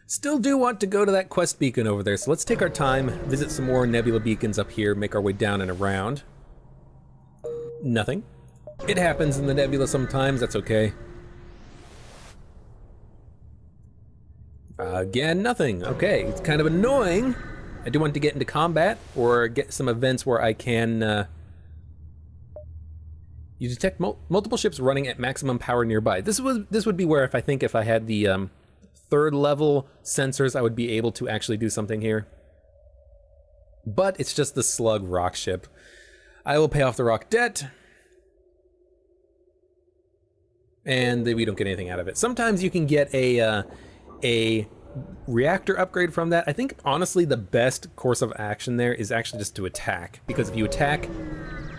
Still do want to go to that quest beacon over there, so let's take our time, visit some more nebula beacons up here, make our way down and around. Nothing. It happens in the nebula sometimes, that's okay. Again, nothing. Okay, it's kind of annoying. I do want to get into combat or get some events where I can... You detect multiple ships running at maximum power nearby. This would be where if I had the third level sensors, I would be able to actually do something here. But it's just the slug rock ship. I will pay off the rock debt. And we don't get anything out of it. Sometimes you can get a reactor upgrade from that. I think honestly the best course of action there is actually just to attack. Because if you attack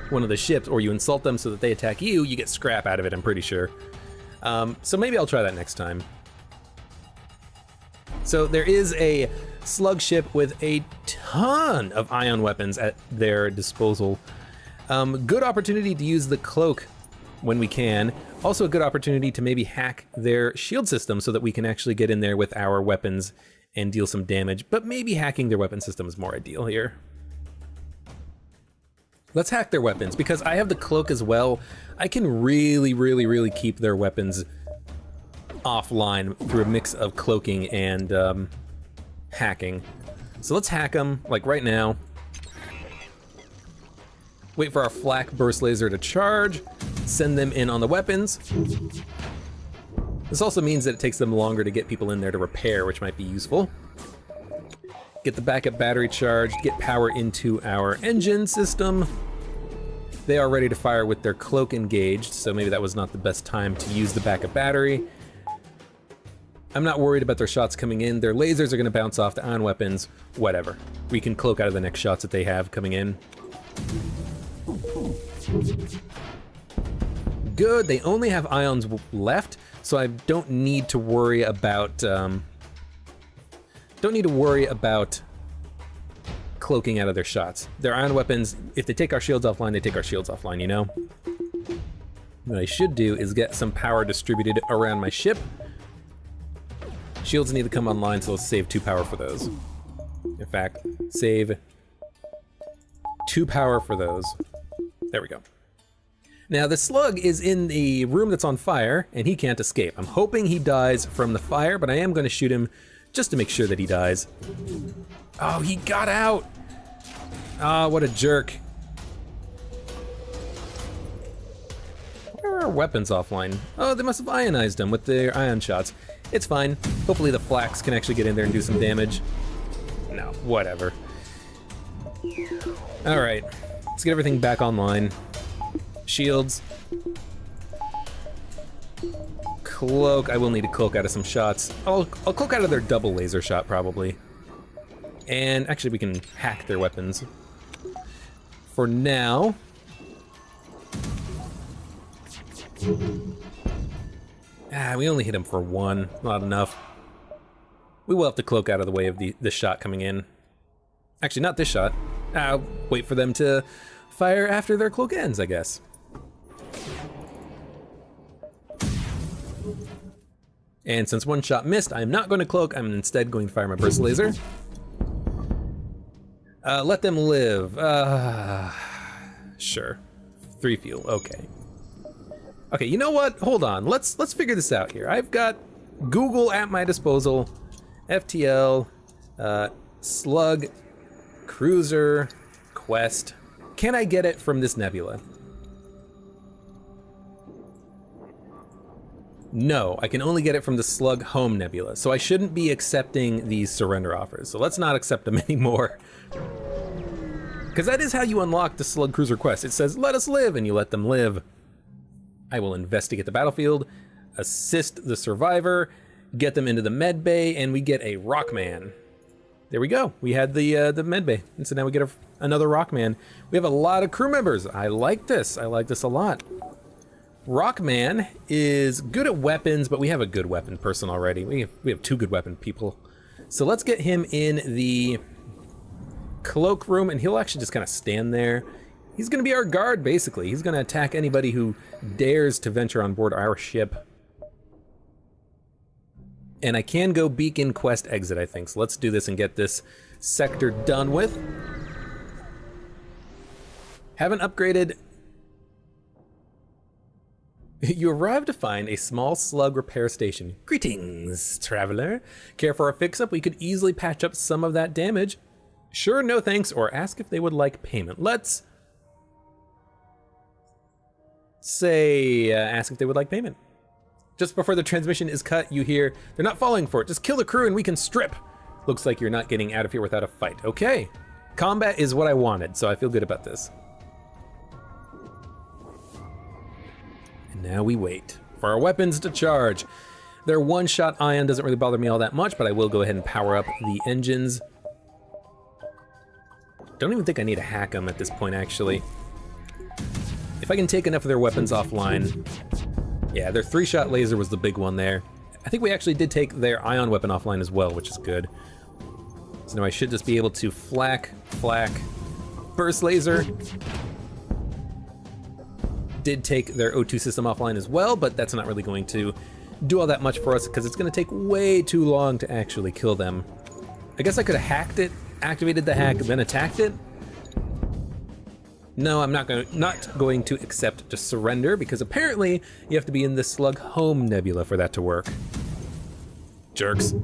one of the ships or you insult them so that they attack you, you get scrap out of it, I'm pretty sure. So maybe I'll try that next time. So there is a slug ship with a ton of ion weapons at their disposal. Good opportunity to use the cloak when we can. Also a good opportunity to maybe hack their shield system so that we can actually get in there with our weapons and deal some damage, but maybe hacking their weapon system is more ideal here. Let's hack their weapons, because I have the cloak as well. I can really keep their weapons offline through a mix of cloaking and hacking. So let's hack them, like right now. Wait for our flak burst laser to charge, send them in on the weapons. This also means that it takes them longer to get people in there to repair, which might be useful. Get the backup battery charged, get power into our engine system. They are ready to fire with their cloak engaged, so maybe that was not the best time to use the backup battery. I'm not worried about their shots coming in. Their lasers are gonna bounce off the ion weapons, whatever. We can cloak out of the next shots that they have coming in. Good, they only have ions left, so I don't need to worry about cloaking out of their shots. Their ion weapons, if they take our shields offline, they take our shields offline, you know? What I should do is get some power distributed around my ship. Shields need to come online, so let's save 2 power for those. In fact, save 2 power for those. There we go. Now the slug is in the room that's on fire, and he can't escape. I'm hoping he dies from the fire, but I am going to shoot him just to make sure that he dies. Oh, he got out! Ah, what a jerk. Where are our weapons offline? Oh, they must have ionized them with their ion shots. It's fine. Hopefully the flax can actually get in there and do some damage. No, whatever. All right, let's get everything back online. Shields. Cloak, I will need to cloak out of some shots. I'll cloak out of their double laser shot probably. And actually we can hack their weapons. For now. We only hit him for 1, not enough. We will have to cloak out of the way of the shot coming in. Actually, not this shot. Wait for them to fire after their cloak ends, I guess. And since 1 shot missed, I'm not going to cloak, I'm instead going to fire my burst laser. Let them live. Sure. 3 fuel, okay. Okay, you know what? Hold on, let's figure this out here. I've got Google at my disposal, FTL, Slug, Cruiser, Quest. Can I get it from this nebula? No, I can only get it from the Slug Home Nebula, so I shouldn't be accepting these surrender offers. So let's not accept them anymore. Because that is how you unlock the Slug Cruiser quest. It says, let us live, and you let them live. I will investigate the battlefield, assist the survivor, get them into the med bay, and we get a Rockman. There we go. We had the med bay, and so now we get another Rockman. We have a lot of crew members. I like this. I like this a lot. Rockman is good at weapons, but we have a good weapon person already. We have 2 good weapon people. So let's get him in the cloak room, and he'll actually just kind of stand there. He's going to be our guard, basically. He's going to attack anybody who dares to venture on board our ship. And I can go beacon quest exit, I think. So let's do this and get this sector done with. Haven't upgraded. You arrived to find a small slug repair station. Greetings, traveler. Care for a fix-up? We could easily patch up some of that damage. Sure, no thanks, or ask if they would like payment. Let's say, ask if they would like payment. Just before the transmission is cut, you hear, they're not falling for it. Just kill the crew and we can strip. Looks like you're not getting out of here without a fight. Okay. Combat is what I wanted, so I feel good about this. And now we wait for our weapons to charge. Their one-shot ion doesn't really bother me all that much, but I will go ahead and power up the engines. Don't even think I need to hack them at this point, actually. If I can take enough of their weapons offline. Yeah, their 3-shot laser was the big one there. I think we actually did take their ion weapon offline as well, which is good. So now I should just be able to flak, burst laser. Did take their O2 system offline as well, but that's not really going to do all that much for us because it's going to take way too long to actually kill them. I guess I could have hacked it, activated the hack, then attacked it. No, I'm not going to accept just surrender because apparently you have to be in the Slug Home Nebula for that to work. Jerks.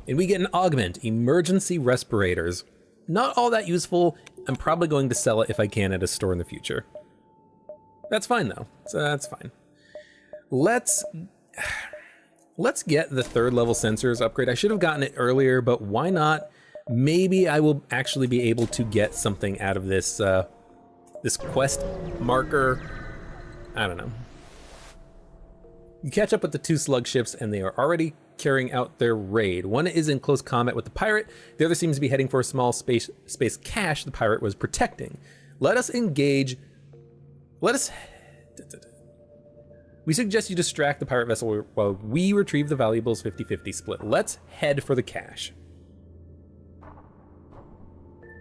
And we get an augment, emergency respirators. Not all that useful. I'm probably going to sell it if I can at a store in the future. That's fine though, so that's fine. Let's get the 3rd level sensors upgrade. I should have gotten it earlier, but why not? Maybe I will actually be able to get something out of this this quest marker. I don't know. You catch up with the 2 slug ships and they are already carrying out their raid. One is in close combat with the pirate. The other seems to be heading for a small space cache the pirate was protecting. Let us engage. We suggest you distract the pirate vessel while we retrieve the valuables 50-50 split. Let's head for the cache.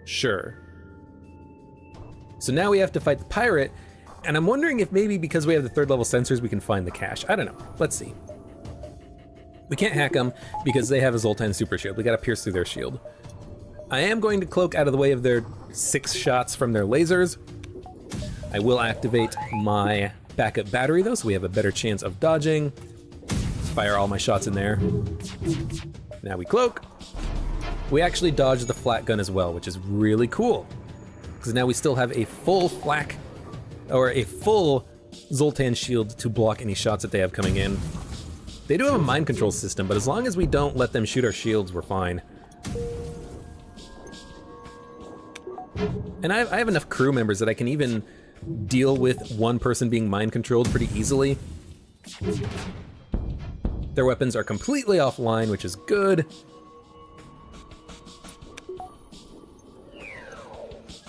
Sure. So now we have to fight the pirate, and I'm wondering if maybe because we have the 3rd level sensors we can find the cache. I don't know. Let's see. We can't hack them because they have a Zoltan super shield. We gotta pierce through their shield. I am going to cloak out of the way of their 6 shots from their lasers. I will activate my backup battery though, so we have a better chance of dodging. Fire all my shots in there. Now we cloak. We actually dodged the flat gun as well, which is really cool. Because now we still have a full flak, or a full Zoltan shield to block any shots that they have coming in. They do have a mind control system, but as long as we don't let them shoot our shields, we're fine. And I have enough crew members that I can even deal with one person being mind controlled pretty easily. Their weapons are completely offline, which is good.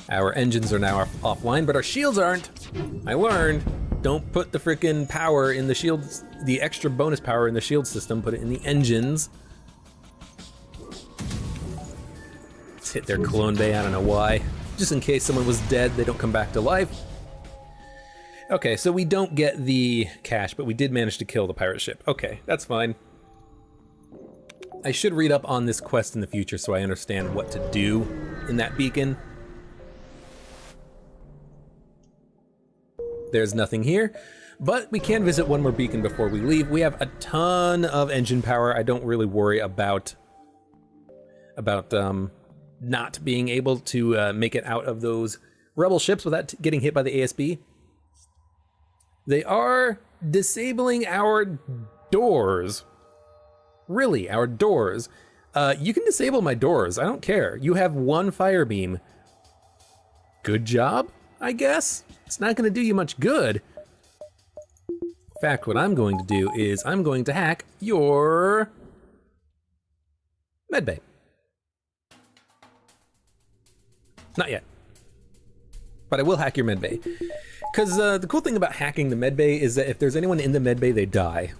Our engines are now offline, but our shields aren't. I learned. Don't put the frickin' power in the shields, the extra bonus power in the shield system, put it in the engines. Let's hit their clone bay, I don't know why. Just in case someone was dead, they don't come back to life. Okay, so we don't get the cache, but we did manage to kill the pirate ship. Okay, that's fine. I should read up on this quest in the future so I understand what to do in that beacon. There's nothing here, but we can visit one more beacon before we leave. We have a ton of engine power. I don't really worry about not being able to make it out of those rebel ships without getting hit by the ASB. They are disabling our doors. Really, our doors. You can disable my doors. I don't care. You have 1 fire beam. Good job, I guess. It's not going to do you much good. In fact, what I'm going to do is I'm going to hack your medbay. Not yet. But I will hack your medbay. Because the cool thing about hacking the medbay is that if there's anyone in the medbay, they die.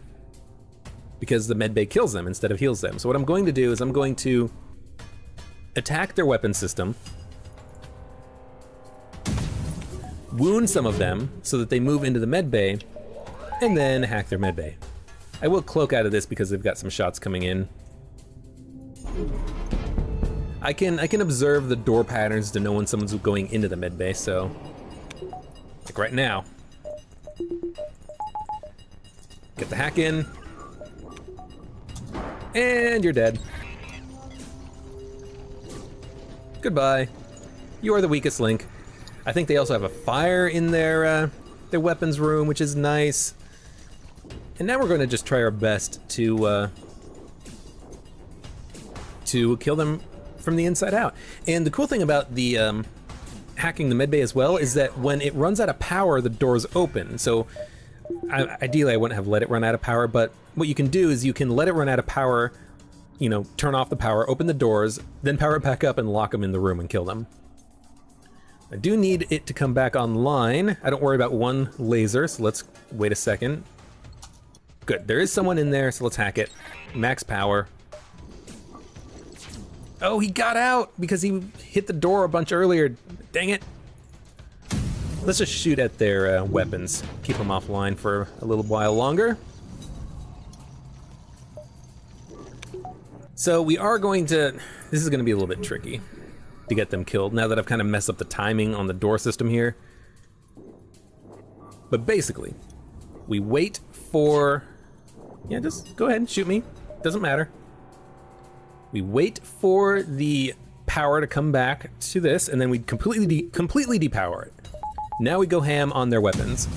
Because the medbay kills them instead of heals them. So what I'm going to do is I'm going to attack their weapon system. wound some of them so that they move into the med bay, and then hack their med bay. I will cloak out of this because they've got some shots coming in. I can observe the door patterns to know when someone's going into the med bay, so like right now. Get the hack in. And you're dead. Goodbye. You are the weakest link. I think they also have a fire in their weapons room, which is nice. And now we're going to just try our best to kill them from the inside out. And the cool thing about the hacking the medbay as well is that when it runs out of power, the doors open. So ideally I wouldn't have let it run out of power, but what you can do is you can let it run out of power, you know, turn off the power, open the doors, then power it back up and lock them in the room and kill them. I do need it to come back online. I don't worry about one laser, so let's wait a second. Good, there is someone in there, so let's hack it. Max power. Oh, he got out because he hit the door a bunch earlier. Dang it. Let's just shoot at their weapons. Keep them offline for a little while longer. So we are going to, this is going to be a little bit tricky to get them killed now that I've kind of messed up the timing on the door system here. But basically, we wait for, yeah, just go ahead and shoot me. Doesn't matter. We wait for the power to come back to this, and then we completely depower it. Now we go ham on their weapons.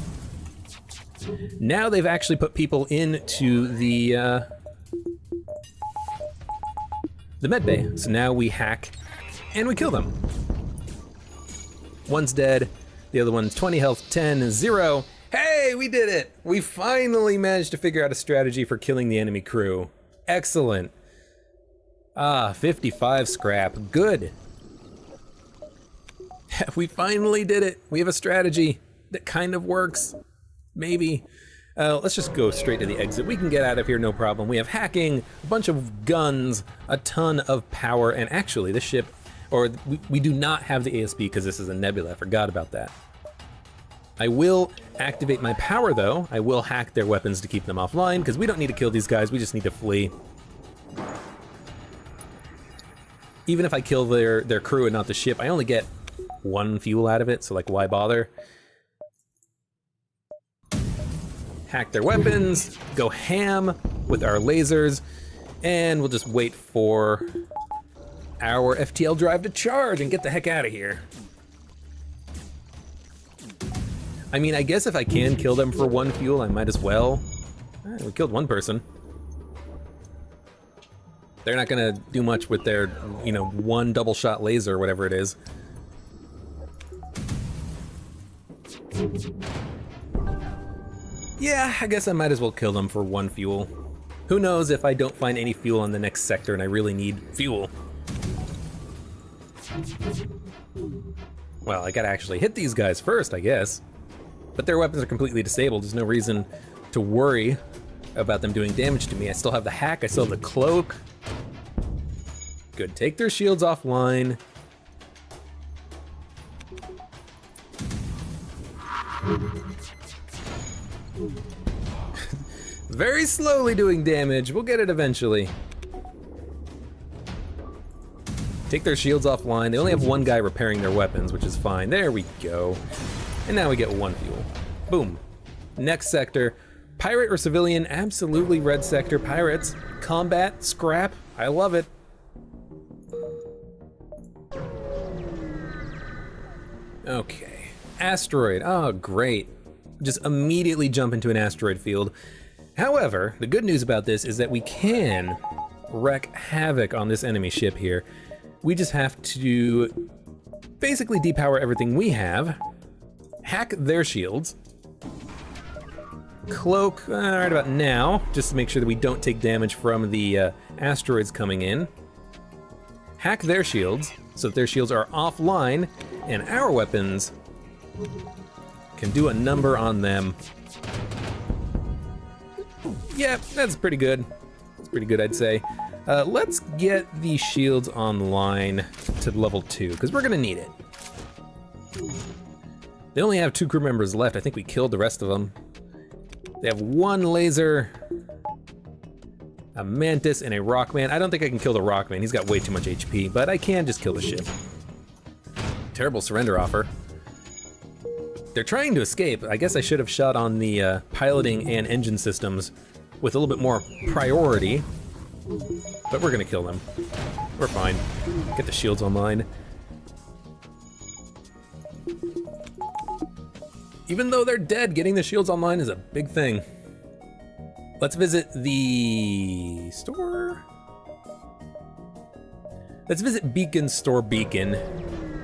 Now they've actually put people into the med bay. So now we hack and we kill them. One's dead, the other one's 20 health, 10, 0. Hey, we did it! We finally managed to figure out a strategy for killing the enemy crew. Excellent. 55 scrap, good. We finally did it. We have a strategy that kind of works, maybe. Let's just go straight to the exit. We can get out of here, no problem. We have hacking, a bunch of guns, a ton of power, and actually the ship, or we do not have the ASB because this is a nebula. I forgot about that. I will activate my power though. I will hack their weapons to keep them offline because we don't need to kill these guys. We just need to flee. Even if I kill their crew and not the ship, I only get 1 fuel out of it, so like why bother? Hack their weapons, go ham with our lasers, and we'll just wait for our FTL drive to charge and get the heck out of here. I mean, I guess if I can kill them for 1 fuel, I might as well. We killed 1 person. They're not gonna do much with their, you know, 1 double shot laser or whatever it is. Yeah, I guess I might as well kill them for 1 fuel. Who knows if I don't find any fuel on the next sector and I really need fuel. Well, I gotta actually hit these guys first, I guess. But their weapons are completely disabled. There's no reason to worry about them doing damage to me. I still have the hack, I still have the cloak. Good, take their shields offline. Very slowly doing damage, we'll get it eventually. Take their shields offline. They only have 1 guy repairing their weapons, which is fine. There we go. And now we get 1 fuel. Boom. Next sector. Pirate or civilian? Absolutely red sector. Pirates. Combat. Scrap. I love it. Okay. Asteroid. Oh, great. Just immediately jump into an asteroid field. However, the good news about this is that we can wreak havoc on this enemy ship here. We just have to basically depower everything we have, hack their shields, cloak right about now, just to make sure that we don't take damage from the asteroids coming in, hack their shields so that their shields are offline, and our weapons can do a number on them. Yeah, that's pretty good. It's pretty good, I'd say. Let's get the shields online to level 2, because we're gonna need it. They only have 2 crew members left. I think we killed the rest of them. They have 1 laser, a mantis, and a rockman. I don't think I can kill the rockman. He's got way too much HP, but I can just kill the ship. Terrible surrender offer. They're trying to escape. I guess I should have shot on the piloting and engine systems with a little bit more priority, but we're gonna kill them. We're fine. Get the shields online. Even though they're dead, getting the shields online is a big thing. Let's visit the store. Let's visit Beacon Store Beacon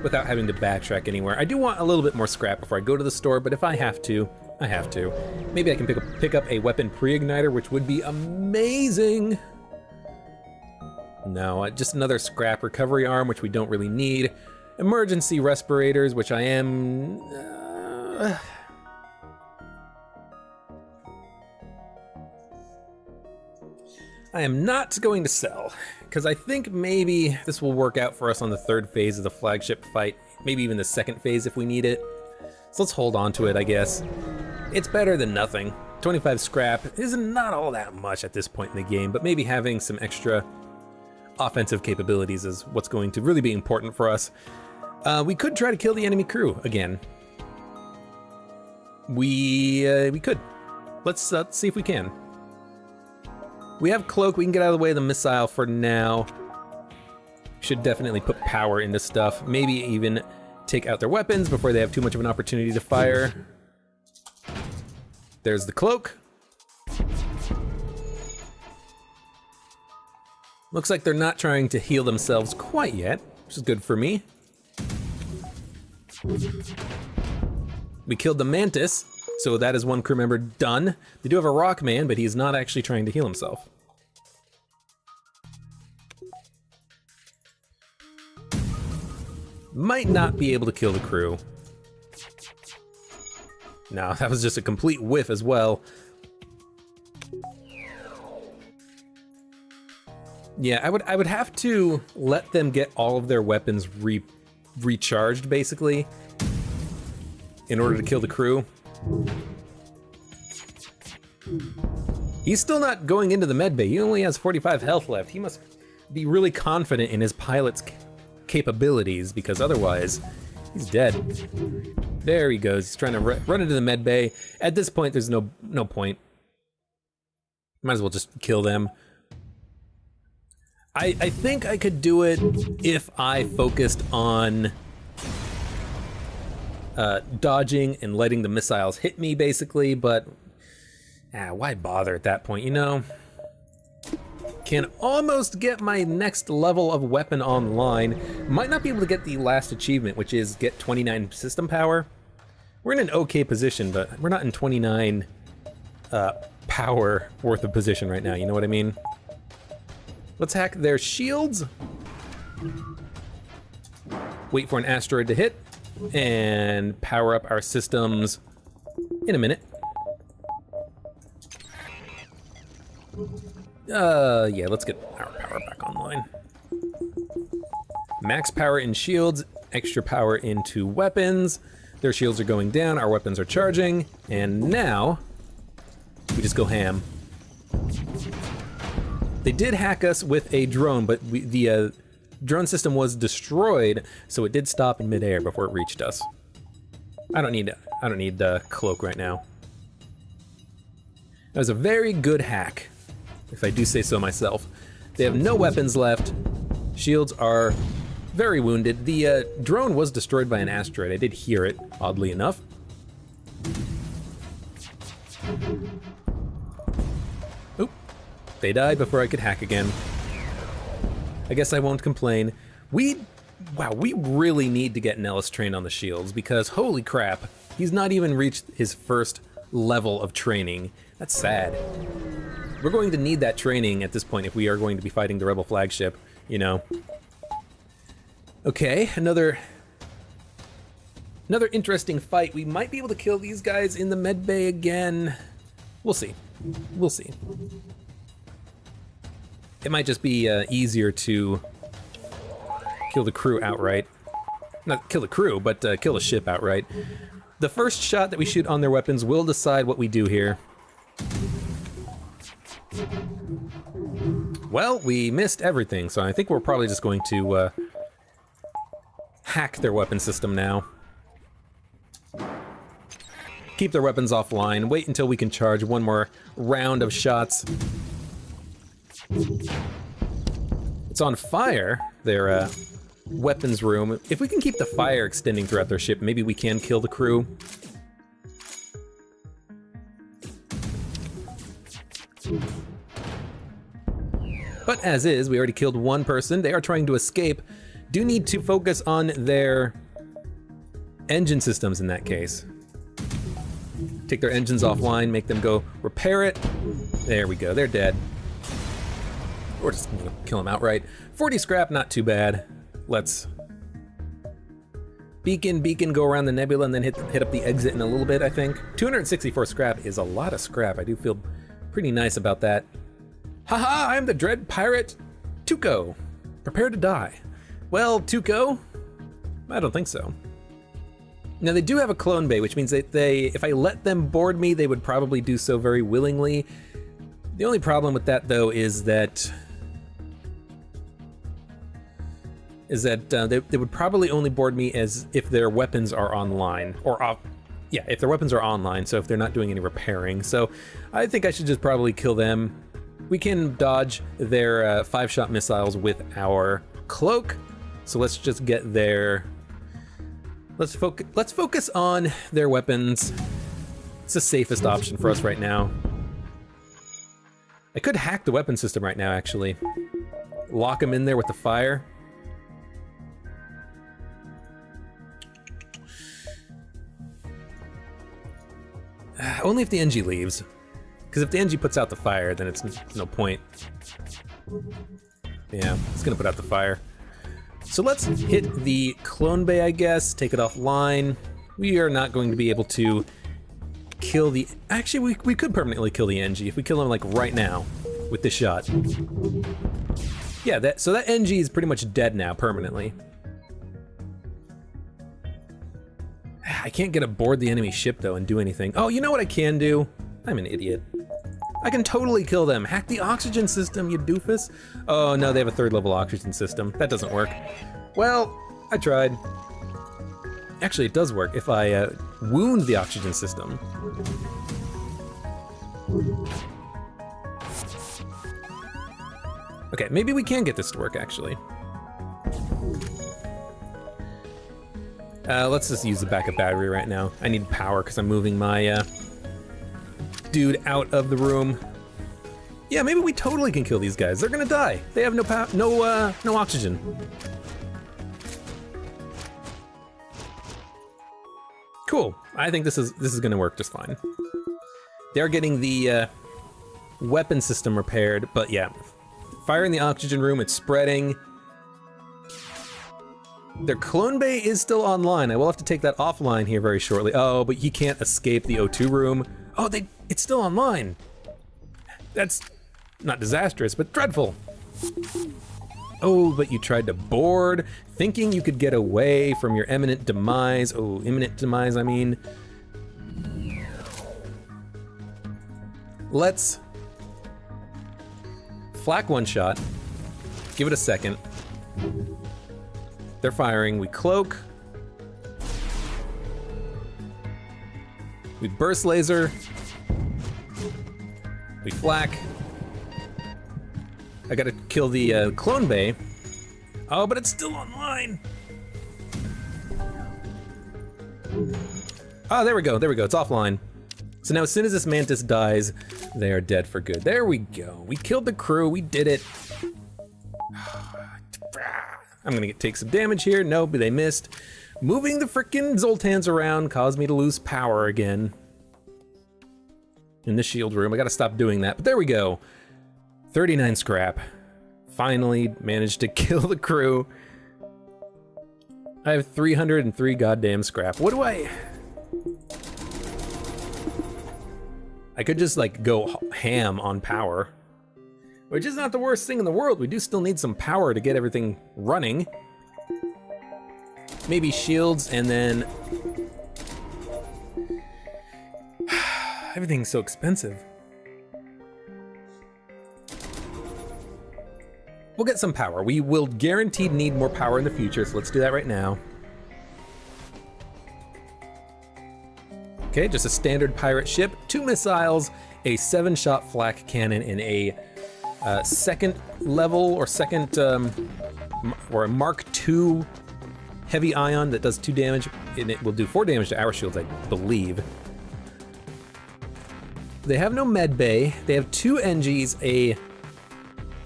without having to backtrack anywhere. I do want a little bit more scrap before I go to the store, but if I have to, I have to. Maybe I can pick up a weapon pre-igniter, which would be amazing. No, just another scrap recovery arm, which we don't really need. Emergency respirators, which I am... I am not going to sell, because I think maybe this will work out for us on the 3rd phase of the flagship fight, maybe even the 2nd phase if we need it. So let's hold on to it, I guess. It's better than nothing. 25 scrap is not all that much at this point in the game, but maybe having some extra offensive capabilities is what's going to really be important for us. We could try to kill the enemy crew again. We could. Let's see if we can. We have cloak, we can get out of the way of the missile for now. Should definitely put power into stuff. Maybe even take out their weapons before they have too much of an opportunity to fire. There's the cloak. Looks like they're not trying to heal themselves quite yet, which is good for me. We killed the mantis. So that is 1 crew member done. They do have a rockman, but he's not actually trying to heal himself. Might not be able to kill the crew. No, that was just a complete whiff as well. Yeah, I would have to let them get all of their weapons recharged, basically, in order to kill the crew. He's still not going into the medbay. He only has 45 health left. He must be really confident in his pilot's capabilities, because otherwise he's dead. There he goes. He's trying to run into the medbay. At this point, there's no point. Might as well just kill them. I think I could do it if I focused on dodging and letting the missiles hit me, basically, but why bother at that point, you know? Can almost get my next level of weapon online. Might not be able to get the last achievement, which is get 29 system power. We're in an okay position, but we're not in 29 power worth of position right now, you know what I mean? Let's hack their shields. Wait for an asteroid to hit. And power up our systems in a minute. Yeah, let's get our power back online. Max power in shields, extra power into weapons. Their shields are going down, our weapons are charging, and now we just go ham. They did hack us with a drone, but the drone system was destroyed, so it did stop in midair before it reached us. I don't need the cloak right now. That was a very good hack, if I do say so myself. They have no weapons left. Shields are very wounded. The drone was destroyed by an asteroid. I did hear it, oddly enough. Oop. They died before I could hack again. I guess I won't complain. Wow, we really need to get Nellis trained on the shields, because holy crap, he's not even reached his first level of training. That's sad. We're going to need that training at this point if we are going to be fighting the Rebel flagship, you know. Okay, another interesting fight. We might be able to kill these guys in the medbay again. We'll see. We'll see. It might just be easier to kill the crew outright. Not kill the crew, but kill the ship outright. The first shot that we shoot on their weapons will decide what we do here. Well, we missed everything, so I think we're probably just going to hack their weapon system now. Keep their weapons offline, wait until we can charge one more round of shots. It's on fire, their weapons room. If we can keep the fire extending throughout their ship, maybe we can kill the crew. But as is, we already killed one person. They are trying to escape. Do need to focus on their engine systems in that case. Take their engines offline, make them go repair it. There we go, they're dead. Or just kill them outright. 40 scrap, not too bad. Let's beacon, go around the nebula and then hit up the exit in a little bit, I think. 264 scrap is a lot of scrap. I do feel pretty nice about that. Haha, I'm the dread pirate Tuco. Prepare to die. Well, Tuco? I don't think so. Now they do have a clone bay, which means that if I let them board me, they would probably do so very willingly. The only problem with that though is that they would probably only board me as if their weapons are online, or off. Yeah, if their weapons are online, so if they're not doing any repairing. So I think I should just probably kill them. We can dodge their 5-shot missiles with our cloak. So let's just get their, let's focus on their weapons. It's the safest option for us right now. I could hack the weapon system right now, actually. Lock them in there with the fire. Only if the NG leaves. Because if the NG puts out the fire, then it's no point. Yeah, it's gonna put out the fire. So let's hit the clone bay, I guess, take it offline. We are not going to be able to kill the... Actually, we could permanently kill the NG if we kill him like right now with this shot. Yeah, so that NG is pretty much dead now, permanently. I can't get aboard the enemy ship though and do anything. Oh, you know what I can do? I'm an idiot. I can totally kill them. Hack the oxygen system, you doofus. Oh no, they have a 3rd level oxygen system. That doesn't work. Well, I tried. Actually, it does work if I wound the oxygen system. Okay, maybe we can get this to work actually. Let's just use the backup battery right now. I need power because I'm moving my dude out of the room. Yeah, maybe we totally can kill these guys. They're gonna die. They have no oxygen. Cool. I think this is gonna work just fine. They're getting the weapon system repaired, but yeah, fire in the oxygen room. It's spreading. Their clone bay is still online. I will have to take that offline here very shortly. Oh, but he can't escape the O2 room. Oh, it's still online. That's not disastrous, but dreadful. Oh, but you tried to board, thinking you could get away from your imminent demise. Oh, imminent demise, I mean. Let's flak one shot. Give it a second. They're firing, we cloak. We burst laser. We flak. I gotta kill the clone bay. Oh, but it's still online. Oh, there we go, it's offline. So now as soon as this mantis dies, they are dead for good. There we go, we killed the crew, we did it. I'm gonna take some damage here. Nope, they missed. Moving the frickin' Zoltans around caused me to lose power again. In the shield room, I gotta stop doing that, but there we go. 39 scrap. Finally managed to kill the crew. I have 303 goddamn scrap. What do I could just like go ham on power. Which is not the worst thing in the world. We do still need some power to get everything running. Maybe shields and then Everything's so expensive. We'll get some power. We will guaranteed need more power in the future, so let's do that right now. Okay, just a standard pirate ship, 2 missiles, a 7-shot flak cannon, and a second level or second or a Mark II heavy ion that does 2 damage, and it will do 4 damage to our shields, I believe. They have no med bay. They have 2 NGs, a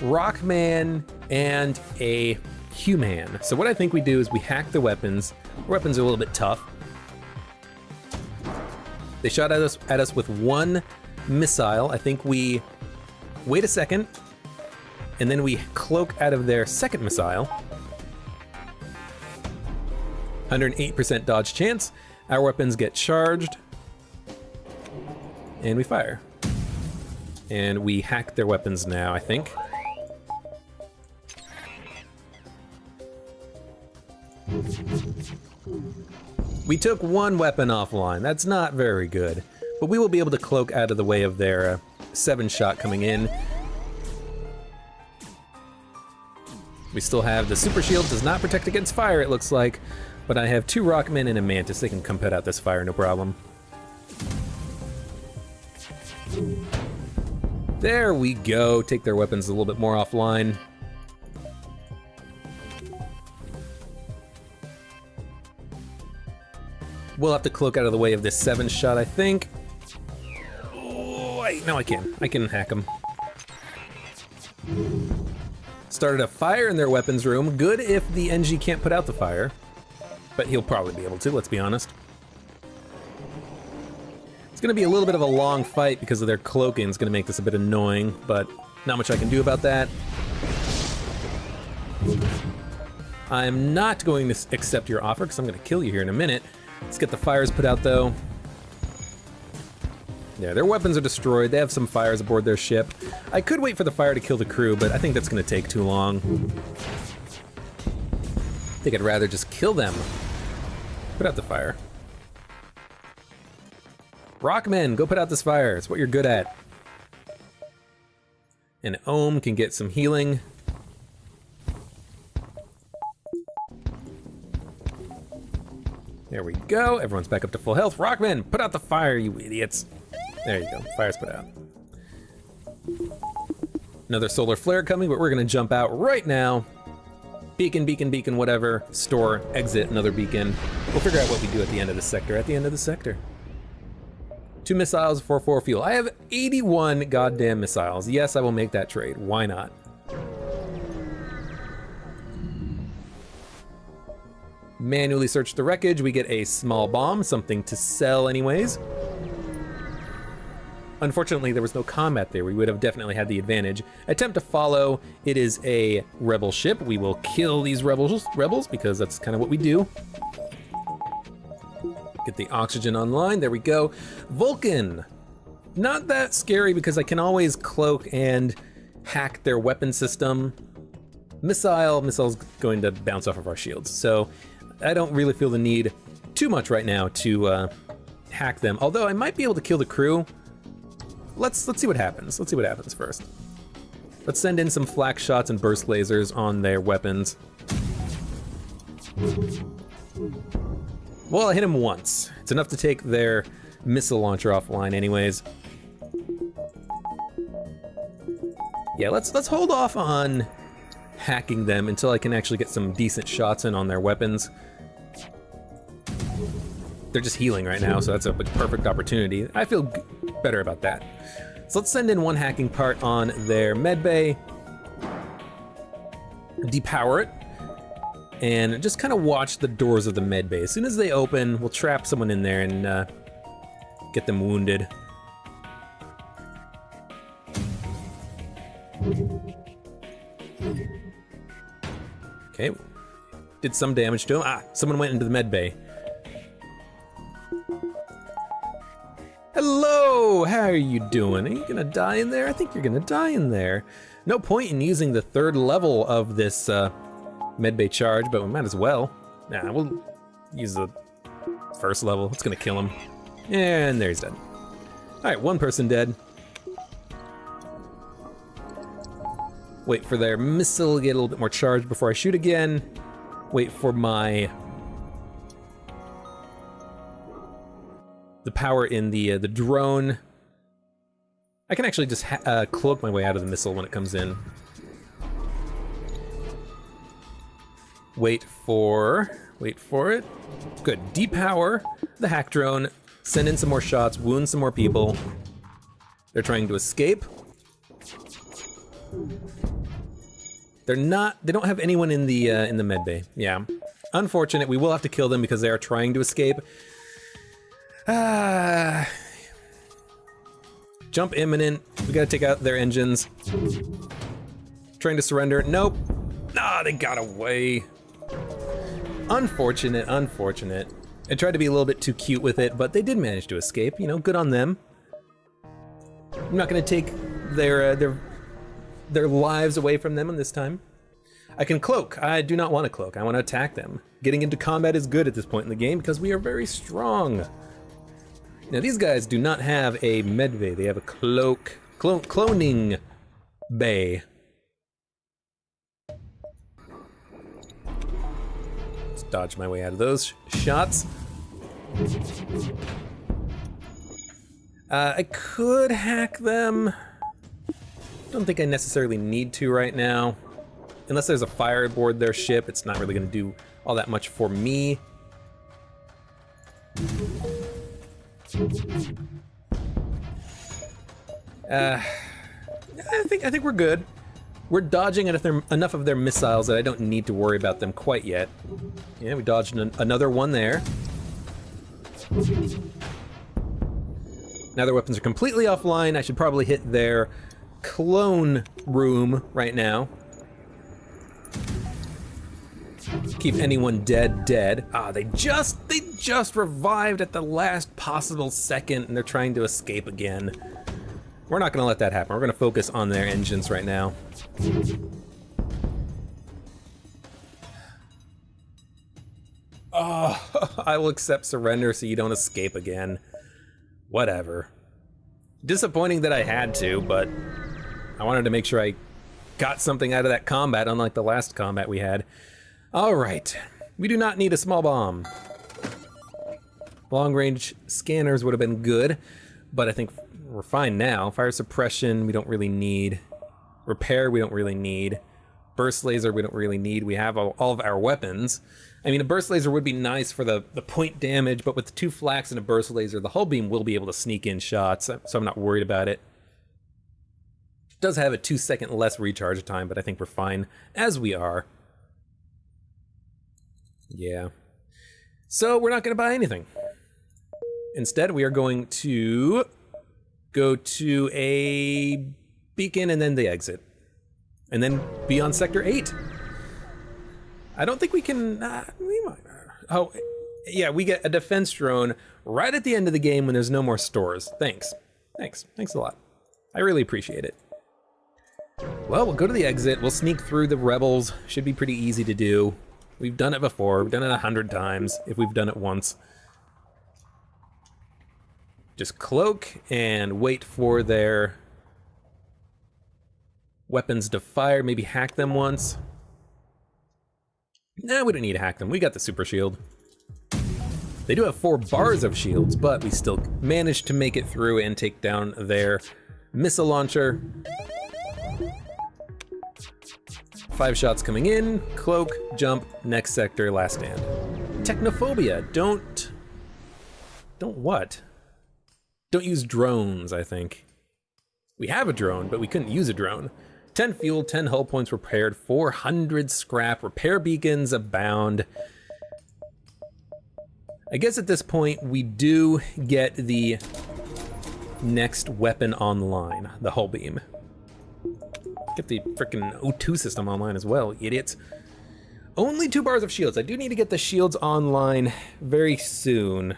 Rockman, and a Human. So what I think we do is we hack the weapons. The weapons are a little bit tough. They shot at us with 1 missile. I think we wait a second, and then we cloak out of their second missile. 108% dodge chance. Our weapons get charged, and we fire. And we hack their weapons now, I think. We took 1 weapon offline. That's not very good, but we will be able to cloak out of the way of their 7-shot coming in. We still have the super shield, does not protect against fire, it looks like, but I have 2 Rockmen and a Mantis. They can come put out this fire, no problem. There we go. Take their weapons a little bit more offline. We'll have to cloak out of the way of this 7-shot, I think. Oh, wait, no, I can. I can hack them. Started a fire in their weapons room. Good if the NG can't put out the fire, but he'll probably be able to, let's be honest. It's gonna be a little bit of a long fight because of their cloaking. It's gonna make this a bit annoying, but not much I can do about that. I'm not going to accept your offer because I'm gonna kill you here in a minute. Let's get the fires put out though. Yeah, their weapons are destroyed. They have some fires aboard their ship. I could wait for the fire to kill the crew, but I think that's gonna take too long. I think I'd rather just kill them. Put out the fire. Rockmen, go put out this fire. It's what you're good at. And Ohm can get some healing. There we go. Everyone's back up to full health. Rockmen, put out the fire, you idiots. There you go. Fire's put out. Another solar flare coming, but we're gonna jump out right now. Beacon, beacon, beacon, whatever. Store, exit, another beacon. We'll figure out what we do at the end of the sector. At the end of the sector. 2 missiles, 4 fuel. I have 81 goddamn missiles. Yes, I will make that trade. Why not? Manually search the wreckage. We get a small bomb, something to sell anyways. Unfortunately, there was no combat there. We would have definitely had the advantage. Attempt to follow. It is a rebel ship. We will kill these rebels because that's kind of what we do. Get the oxygen online. There we go. Vulcan. Not that scary because I can always cloak and hack their weapon system. Missile's going to bounce off of our shields. So I don't really feel the need too much right now to hack them. Although I might be able to kill the crew. Let's see what happens. Let's see what happens first. Let's send in some flak shots and burst lasers on their weapons. Well, I hit him once. It's enough to take their missile launcher offline anyways. Yeah, let's hold off on hacking them until I can actually get some decent shots in on their weapons. They're just healing right now, so that's a perfect opportunity. I feel better about that. So let's send in 1 hacking part on their medbay. Depower it. And just kind of watch the doors of the medbay. As soon as they open, we'll trap someone in there and get them wounded. Okay, did some damage to him. Ah, someone went into the medbay. Hello, how are you doing? Are you gonna die in there? I think you're gonna die in there. No point in using the 3rd level of this medbay charge, but we might as well. Nah, we'll use the 1st level. It's gonna kill him. And there he's dead. Alright, one person dead. Wait for their missile to get a little bit more charged before I shoot again. Wait for the power in the drone. I can actually just cloak my way out of the missile when it comes in. Wait for it. Good. Depower the hack drone. Send in some more shots. Wound some more people. They're trying to escape. They don't have anyone in the med bay. Yeah. Unfortunate. We will have to kill them because they are trying to escape. Jump imminent. We gotta take out their engines. Trying to surrender. Nope. Ah, they got away. Unfortunate, unfortunate. I tried to be a little bit too cute with it, but they did manage to escape. You know, good on them. I'm not gonna take their lives away from them on this time. I can cloak. I do not want to cloak. I want to attack them. Getting into combat is good at this point in the game because we are very strong. Now these guys do not have a med bay. They have a cloning bay. Let's dodge my way out of those shots. I could hack them. Don't think I necessarily need to right now. Unless there's a fire aboard their ship, it's not really going to do all that much for me. I think we're good. We're dodging enough of their missiles that I don't need to worry about them quite yet. Yeah, we dodged another one there. Now their weapons are completely offline. I should probably hit their clone room right now. Keep anyone dead. Ah, they just revived at the last possible second and they're trying to escape again. We're not gonna let that happen. We're gonna focus on their engines right now. Oh, I will accept surrender so you don't escape again. Whatever. Disappointing that I had to, but I wanted to make sure I got something out of that combat, unlike the last combat we had. All right, we do not need a small bomb. Long-range scanners would have been good, but I think we're fine now. Fire suppression, we don't really need. Repair, we don't really need. Burst laser, we don't really need. We have all of our weapons. I mean, a burst laser would be nice for the point damage, but with the 2 flaks and a burst laser, the hull beam will be able to sneak in shots, so I'm not worried about it. It does have a 2-second less recharge time, but I think we're fine as we are. Yeah. So we're not going to buy anything. Instead, we are going to go to a beacon and then the exit. And then be on Sector 8. I don't think we can... we might... Oh, yeah, we get a defense drone right at the end of the game when there's no more stores. Thanks. Thanks a lot. I really appreciate it. Well, we'll go to the exit. We'll sneak through the rebels. Should be pretty easy to do. We've done it before. We've done it 100 times, if we've done it once. Just cloak and wait for their weapons to fire. Maybe hack them once. Nah, we don't need to hack them. We got the super shield. They do have 4 bars of shields, but we still managed to make it through and take down their missile launcher. 5 shots coming in, cloak, jump, next sector, last stand. Technophobia, don't what? Don't use drones, I think. We have a drone, but we couldn't use a drone. 10 fuel, 10 hull points repaired, 400 scrap, repair beacons abound. I guess at this point we do get the next weapon online, the hull beam. Get the frickin' O2 system online as well, idiots. Only 2 bars of shields. I do need to get the shields online very soon.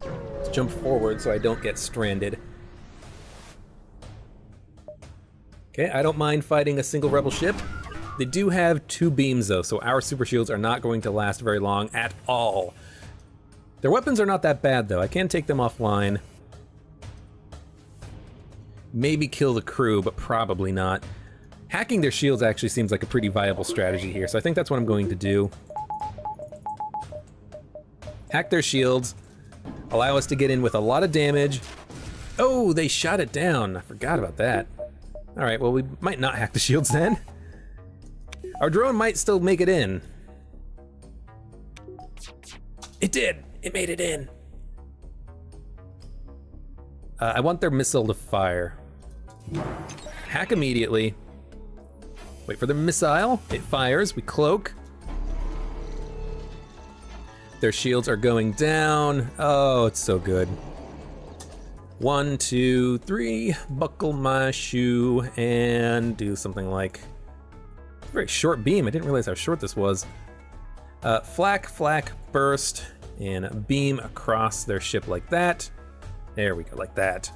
Let's jump forward so I don't get stranded. Okay, I don't mind fighting a single rebel ship. They do have 2 beams though, so our super shields are not going to last very long at all. Their weapons are not that bad though. I can take them offline. Maybe kill the crew, but probably not. Hacking their shields actually seems like a pretty viable strategy here, so I think that's what I'm going to do. Hack their shields, allow us to get in with a lot of damage. Oh, they shot it down. I forgot about that. All right, well, we might not hack the shields then. Our drone might still make it in. It did. It made it in. I want their missile to fire. Hack immediately. Wait for the missile. It fires. We cloak. Their shields are going down. Oh, it's so good. 1, 2, 3. Buckle my shoe and do something like a very short beam. I didn't realize how short this was. Flak, burst, and beam across their ship like that. There we go, like that.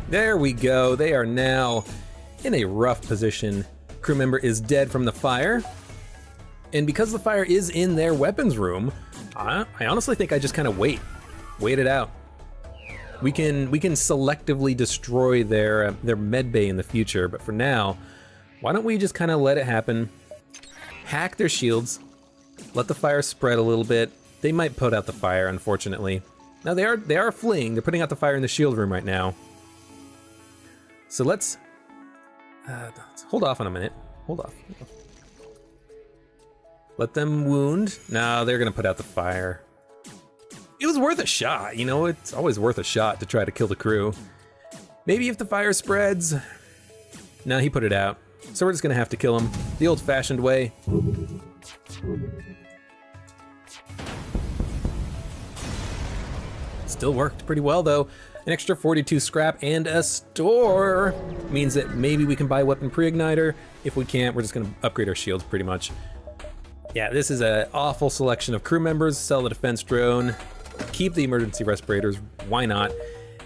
There we go. They are now in a rough position. Crew member is dead from the fire. And because the fire is in their weapons room, I honestly think I just kind of wait it out. We can selectively destroy their med bay in the future, but for now, why don't we just kind of let it happen? Hack their shields, let the fire spread a little bit. They might put out the fire, unfortunately. Now they are fleeing. They're putting out the fire in the shield room right now. So let's hold off on a minute. Hold off. Let them wound. No, they're gonna put out the fire. It was worth a shot, you know, it's always worth a shot to try to kill the crew. Maybe if the fire spreads. No, he put it out. So we're just gonna have to kill him the old-fashioned way. Still worked pretty well though. An extra 42 scrap and a store means that maybe we can buy a weapon pre-igniter. If we can't, we're just gonna upgrade our shields pretty much. Yeah, this is an awful selection of crew members. Sell the defense drone, keep the emergency respirators, why not?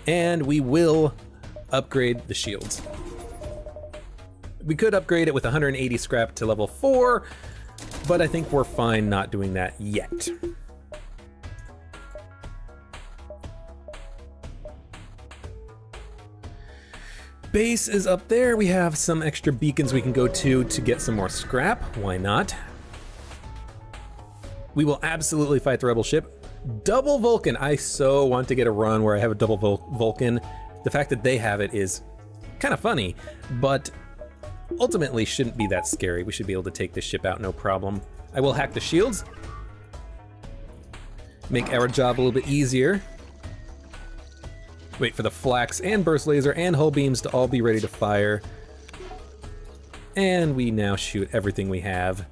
And we will upgrade the shields. We could upgrade it with 180 scrap to level 4, but I think we're fine not doing that yet. Base is up there. We have some extra beacons we can go to get some more scrap. Why not? We will absolutely fight the rebel ship. Double Vulcan. I so want to get a run where I have a double Vulcan. The fact that they have it is kind of funny, but ultimately shouldn't be that scary. We should be able to take this ship out no problem. I will hack the shields. Make our job a little bit easier. Wait for the flax and burst laser and hull beams to all be ready to fire. And we now shoot everything we have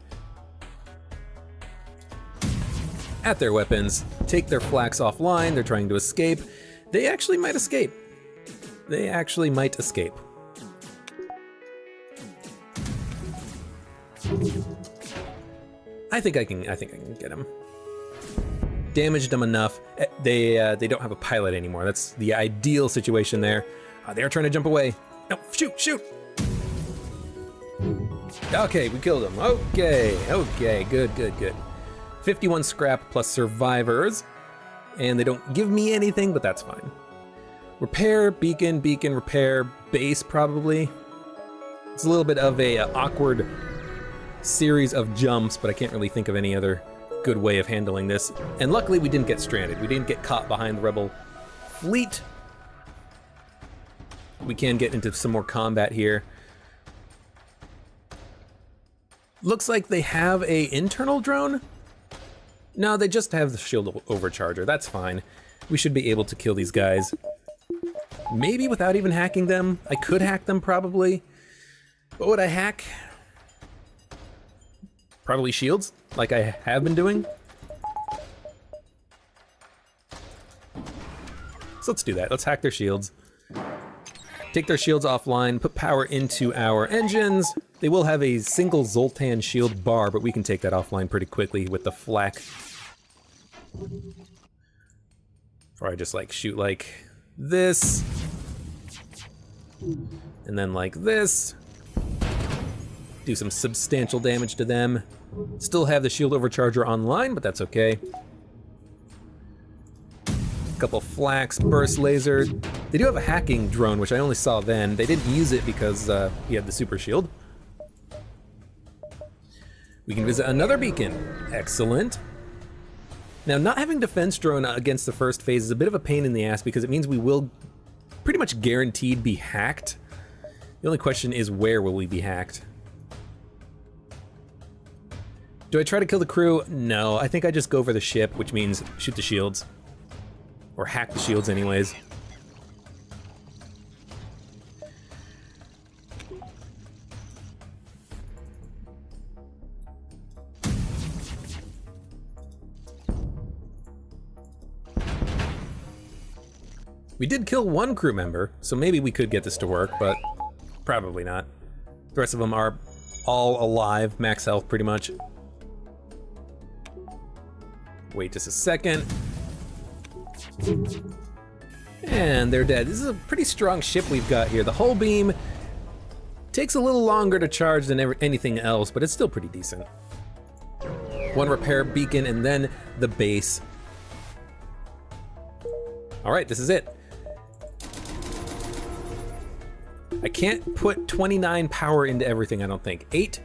at their weapons, take their flax offline. They're trying to escape. They actually might escape. They actually might escape. I think I can get him. Damaged them enough. They don't have a pilot anymore. That's the ideal situation there. They're trying to jump away. No, shoot! Okay, we killed him. Okay, good. 51 scrap plus survivors, and they don't give me anything, but that's fine. Repair, beacon, repair, base probably. It's a little bit of a awkward series of jumps, but I can't really think of any other good way of handling this. And luckily we didn't get stranded. We didn't get caught behind the rebel fleet. We can get into some more combat here. Looks like they have a internal drone. No, they just have the shield overcharger. That's fine. We should be able to kill these guys. Maybe without even hacking them. I could hack them probably. What would I hack? Probably shields, like I have been doing. So let's do that. Let's hack their shields. Take their shields offline, put power into our engines. They will have a single Zoltan shield bar, but we can take that offline pretty quickly with the flak. Or I just like shoot like this. And then like this. Do some substantial damage to them. Still have the shield overcharger online, but that's okay. Couple flax, burst laser, They do have a hacking drone, which I only saw then. They didn't use it because he had the super shield. We can visit another beacon. Excellent. Now, not having defense drone against the first phase is a bit of a pain in the ass because it means we will pretty much guaranteed be hacked. The only question is, where will we be hacked? Do I try to kill the crew? No, I think I just go for the ship, which means shoot the shields. Or hack the shields anyways. We did kill one crew member, so maybe we could get this to work, but probably not. The rest of them are all alive, max health pretty much. Wait just a second. And they're dead. This is a pretty strong ship we've got here. The hull beam takes a little longer to charge than anything else, but it's still pretty decent. One repair beacon and then the base. All right, this is it. I can't put 29 power into everything, I don't think. 8,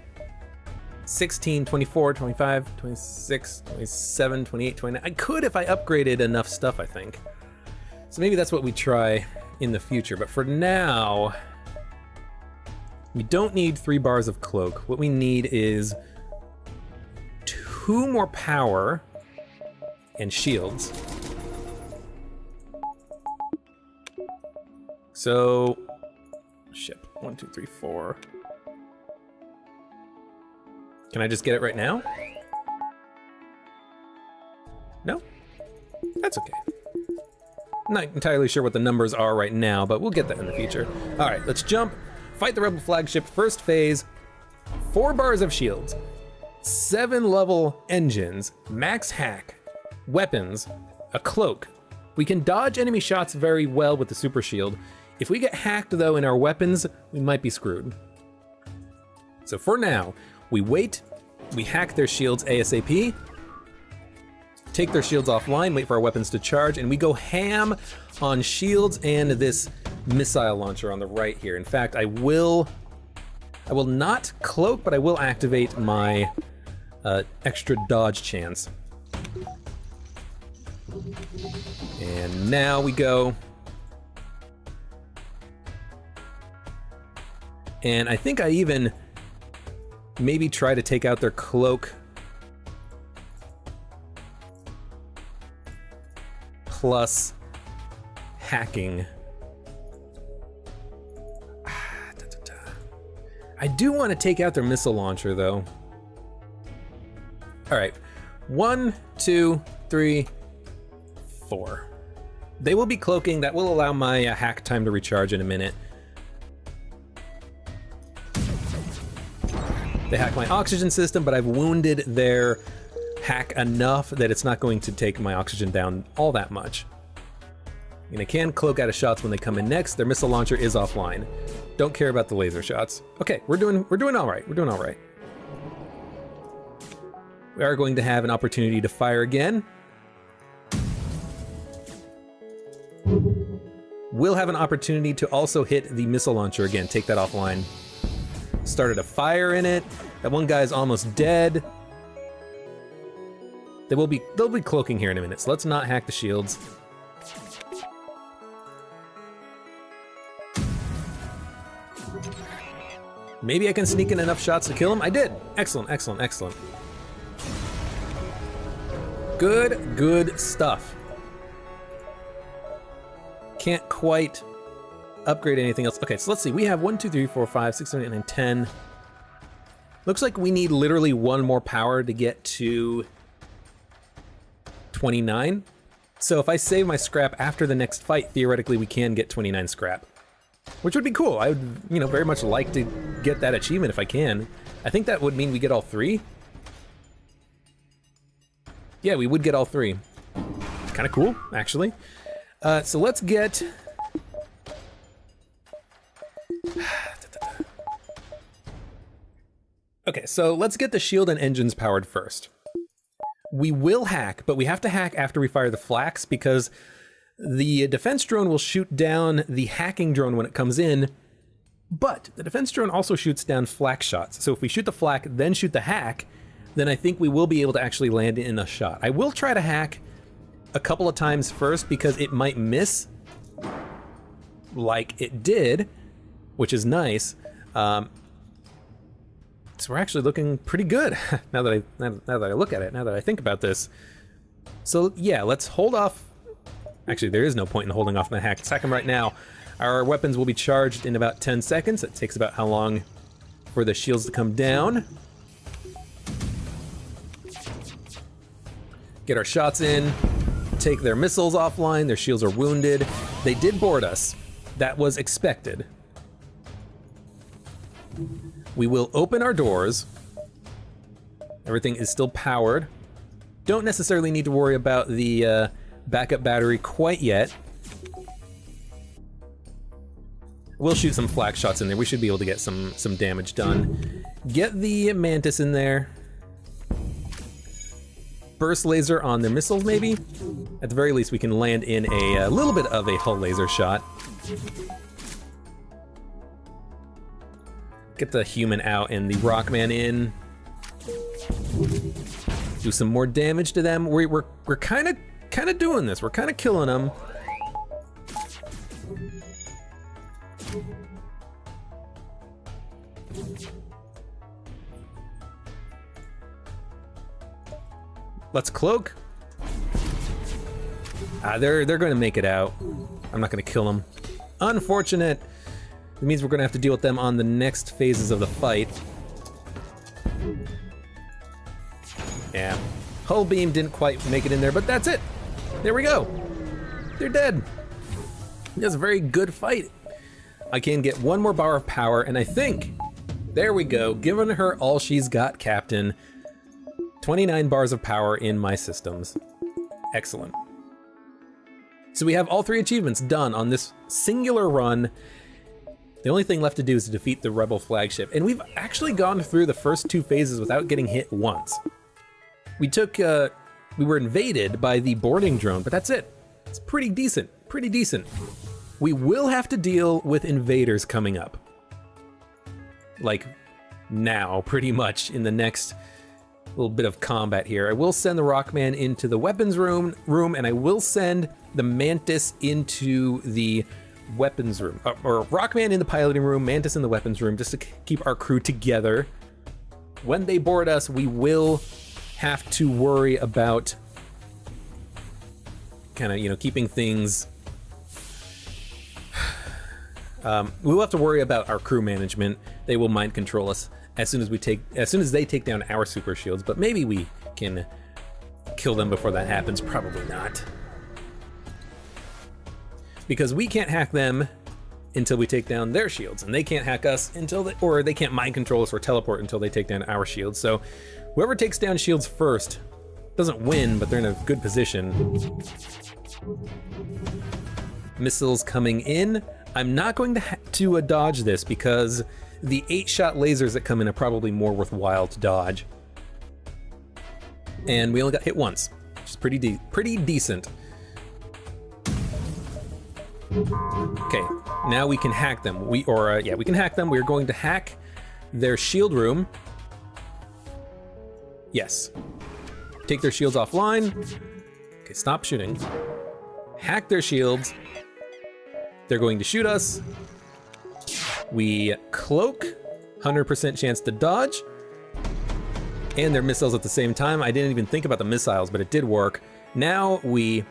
16, 24, 25, 26, 27, 28, 29. I could if I upgraded enough stuff, I think. So maybe that's what we try in the future. But for now, we don't need 3 bars of cloak. What we need is 2 more power and shields. So, ship, 1, 2, 3, 4. Can I just get it right now? No? That's okay. Not entirely sure what the numbers are right now, but we'll get that in the future. All right, let's jump. Fight the Rebel flagship, first phase. 4 bars of shields, 7 level engines, max hack, weapons, a cloak. We can dodge enemy shots very well with the super shield. If we get hacked though in our weapons, we might be screwed. So for now, we wait, we hack their shields ASAP, take their shields offline, wait for our weapons to charge, and we go ham on shields and this missile launcher on the right here. In fact, I will not cloak, but I will activate my extra dodge chance. And now we go. And I think I even maybe try to take out their cloak plus hacking. I do want to take out their missile launcher though. All right, 1, 2, 3, 4. They will be cloaking. That will allow my hack time to recharge in a minute. They hack my oxygen system, but I've wounded their hack enough that it's not going to take my oxygen down all that much. And I can cloak out of shots when they come in next. Their missile launcher is offline. Don't care about the laser shots. Okay, we're doing all right. We're doing all right. We are going to have an opportunity to fire again. We'll have an opportunity to also hit the missile launcher again. Take that offline. Started a fire in it. That one guy's almost dead. They'll be cloaking here in a minute, so let's not hack the shields. Maybe I can sneak in enough shots to kill him. I did. Excellent, excellent, excellent. Good, good stuff. Can't quite upgrade anything else. Okay, so let's see. We have 1, 2, 3, 4, 5, 6, 7, 8, 9, 10. Looks like we need literally 1 more power to get to 29. So if I save my scrap after the next fight, theoretically we can get 29 scrap, which would be cool. I would, very much like to get that achievement if I can. I think that would mean we get all 3. Yeah, we would get all 3. Kind of cool, actually. So let's get... Okay, so let's get the shield and engines powered first. We will hack, but we have to hack after we fire the flax because The defense drone will shoot down the hacking drone when it comes in, but the defense drone also shoots down flak shots. So if we shoot the flak, then shoot the hack, then I think we will be able to actually land in a shot. I will try to hack a couple of times first because it might miss like it did, which is nice. So we're actually looking pretty good now that I look at it, now that I think about this. So yeah, let's hold off. Actually, there is no point in holding off on the hack. Let's hack them right now. Our weapons will be charged in about 10 seconds. It takes about how long for the shields to come down. Get our shots in, take their missiles offline. Their shields are wounded. They did board us. That was expected. We will open our doors. Everything is still powered. Don't necessarily need to worry about the backup battery quite yet. We'll shoot some flak shots in there. We should be able to get some damage done. Get the mantis in there. Burst laser on their missiles, maybe? At the very least, we can land in a little bit of a hull laser shot. Get the human out and the rockman in. Do some more damage to them. We're kind of doing this. We're kind of killing them. Let's cloak. They're going to make it out. I'm not going to kill them. Unfortunate. It means we're going to have to deal with them on the next phases of the fight. Yeah. Hull beam didn't quite make it in there, but that's it. There we go. They're dead. It was a very good fight. I can get one more bar of power, and I think, there we go, giving her all she's got, Captain. 29 bars of power in my systems. Excellent. So we have all 3 achievements done on this singular run. The only thing left to do is to defeat the Rebel flagship, and we've actually gone through the first 2 phases without getting hit once. We were invaded by the boarding drone, but that's it. It's pretty decent, pretty decent. We will have to deal with invaders coming up. Like now, pretty much, in the next little bit of combat here. I will send the Rockman into the weapons room, and I will send the Mantis into the weapons room. Or Rockman in the piloting room, Mantis in the weapons room, just to keep our crew together. When they board us, we will have to worry about kind of, keeping things... we will have to worry about our crew management. They will mind control us as soon as they take down our super shields, but maybe we can kill them before that happens. Probably not. Because we can't hack them until we take down their shields, and they can't hack us until they can't mind control us or teleport until they take down our shields. So whoever takes down shields first doesn't win, but they're in a good position. Missiles coming in. I'm not going to dodge this because the 8-shot lasers that come in are probably more worthwhile to dodge. And we only got hit once, which is pretty decent. Okay, now we can hack them. We can hack them. We're going to hack their shield room. Yes. Take their shields offline. Okay, stop shooting. Hack their shields. They're going to shoot us. We cloak, 100% chance to dodge. And their missiles at the same time. I didn't even think about the missiles, but it did work. Now we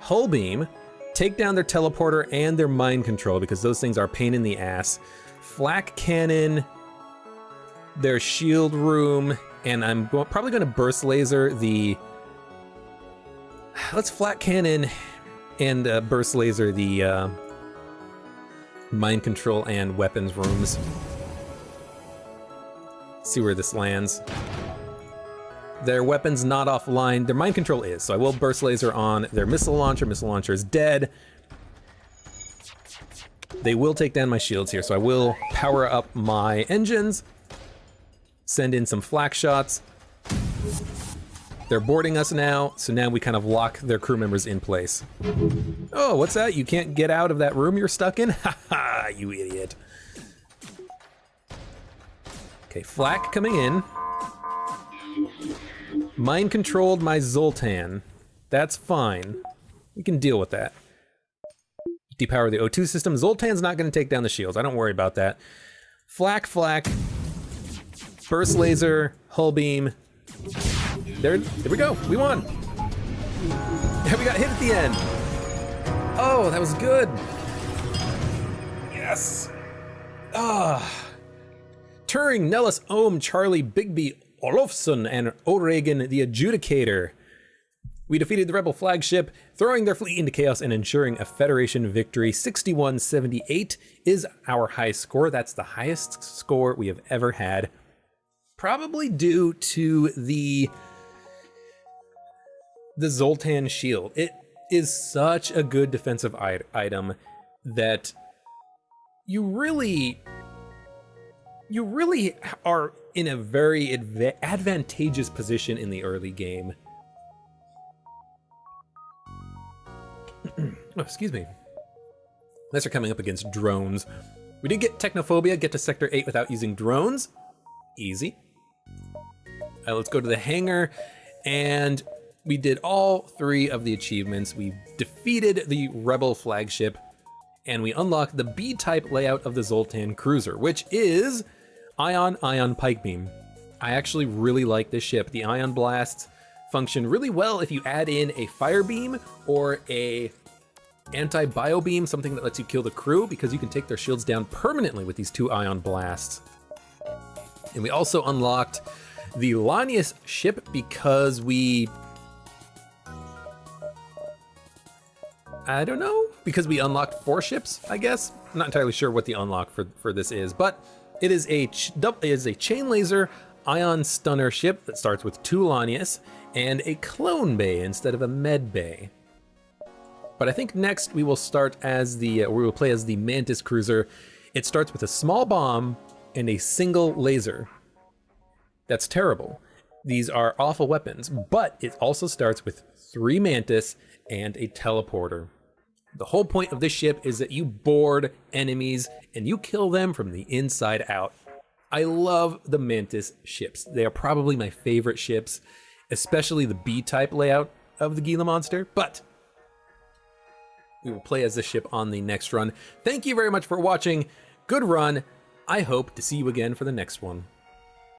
hull beam, take down their teleporter and their mind control, because those things are a pain in the ass. Flak cannon, their shield room, and I'm probably going to burst laser the... Let's flak cannon and burst laser the mind control and weapons rooms. See where this lands. Their weapons not offline. Their mind control is, so I will burst laser on their missile launcher. Missile launcher is dead. They will take down my shields here, so I will power up my engines. Send in some flak shots. They're boarding us now, so now we kind of lock their crew members in place. Oh, what's that? You can't get out of that room you're stuck in? Haha, you idiot. Okay, flak coming in. Mind controlled my Zoltan. That's fine. We can deal with that. Depower the O2 system. Zoltan's not going to take down the shields. I don't worry about that. Flak, flak. Burst laser, hull beam. There we go. We won. Yeah, we got hit at the end. Oh, that was good. Yes. Ah. Turing, Nellis, Ohm, Charlie, Bigby, Olofsson, and O'Regan the Adjudicator. We defeated the rebel flagship, throwing their fleet into chaos and ensuring a Federation victory. 61-78 is our high score. That's the highest score we have ever had. Probably due to the Zoltan shield. It is such a good defensive item that you really are in a very advantageous position in the early game. Oh, excuse me. Unless you're coming up against drones. We did get Technophobia, get to Sector 8 without using drones. Easy. Let's go to the hangar, and we did all 3 of the achievements. We defeated the rebel flagship, and we unlocked the B-type layout of the Zoltan Cruiser, which is Ion Pike Beam. I actually really like this ship. The Ion Blasts function really well if you add in a fire beam or a anti-bio beam, something that lets you kill the crew, because you can take their shields down permanently with these 2 Ion Blasts. And we also unlocked the Lanius ship because because we unlocked 4 ships, I guess. I'm not entirely sure what the unlock for this is, but it is a chain laser ion stunner ship that starts with 2 Lanius and a clone bay instead of a med bay. But I think next we will start as we will play as the Mantis Cruiser. It starts with a small bomb and a single laser. That's terrible. These are awful weapons, but it also starts with 3 Mantis and a teleporter. The whole point of this ship is that you board enemies and you kill them from the inside out. I love the Mantis ships. They are probably my favorite ships, especially the B-type layout of the Gila Monster, but we will play as this ship on the next run. Thank you very much for watching. Good run. I hope to see you again for the next one.